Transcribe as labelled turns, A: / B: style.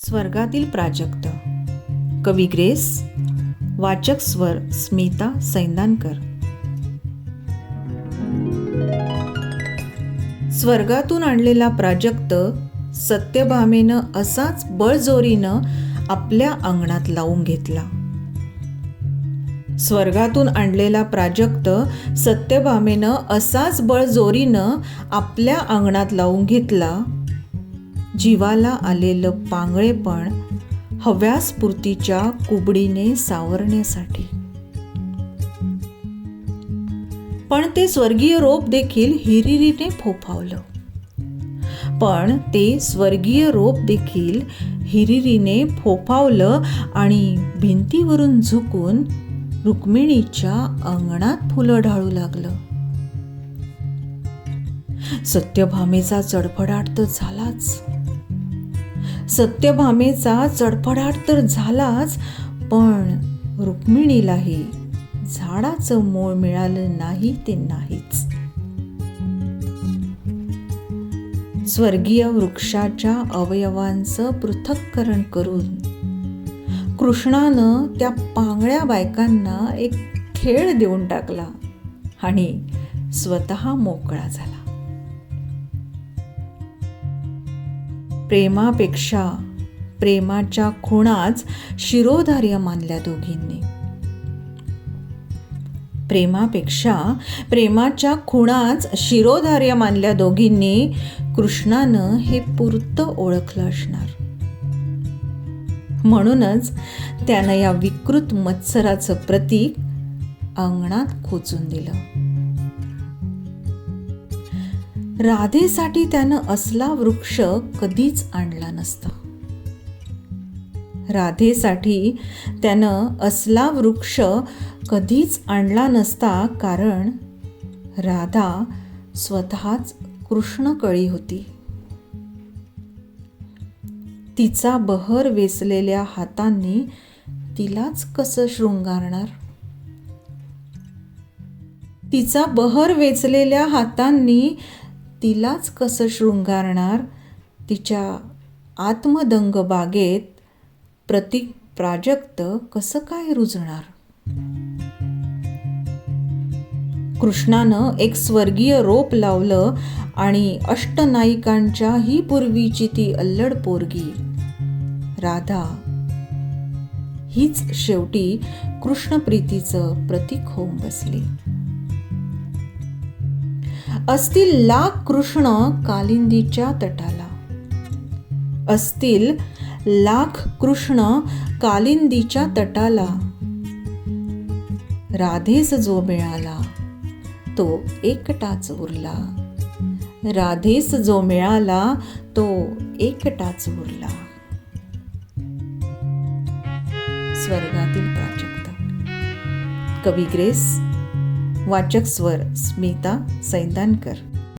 A: स्वर्गातील प्राजक्त. कवी ग्रेस. वाचक स्वर स्मिता सैंदानकर. स्वर्गातून आणलेला प्राजक्त सत्यभामेनं असाच बळजोरीनं आपल्या अंगणात लावून घेतला. स्वर्गातून आणलेला प्राजक्त सत्यभामेनं असाच बळजोरीनं आपल्या अंगणात लावून घेतला. जीवाला आलेलं पांगळेपण हव्यासपूर्तीच्या कुबडीने सावरण्यासाठी. पण ते स्वर्गीय रोप देखील हिरिरीने फोफावलं आणि भिंतीवरून झुकून रुक्मिणीच्या अंगणात फुलं ढाळू लागलं. सत्यभामेचा चडफडाट तर झालाच, पण रुक्मिणीलाही झाडाचं मूळ मिळालं नाही ते नाहीच. स्वर्गीय वृक्षाच्या अवयवांचं पृथक्करण करून कृष्णानं त्या पांगळ्या बायकांना एक खेळ देऊन टाकला आणि स्वतः मोकळा झाला. प्रेमापेक्षा प्रेमाच्या खुणाच शिरोधार्य मानल्या दोघींनी. कृष्णानं हे पुरतं ओळखलं असणार. म्हणूनच त्यानं या विकृत मत्सराचं प्रतीक अंगणात खोचून दिलं. राधेसाठी त्यानं असला वृक्ष कधीच आणला नसता, कारण राधा स्वतःच कृष्णकळी होती. तिचा बहर वेचलेल्या हातांनी तिलाच कसं शृंगारणार. तिच्या आत्मदंग बागेत प्रतीक प्राजक्त कसं काय रुजणार. कृष्णानं एक स्वर्गीय रोप लावलं आणि अष्टनायिकांच्या ही पूर्वीची ती अल्लड पोरगी राधा हीच शेवटी कृष्णप्रीतीचं प्रतीक होऊन बसली. असतील लाख कृष्ण कालिंदीच्या तटाला, राधेस जो मिळाला तो एकटाच उरला. स्वर्गातील प्राजक्त. कवी ग्रेस. वाचक स्वर स्मिता सैंदानकर.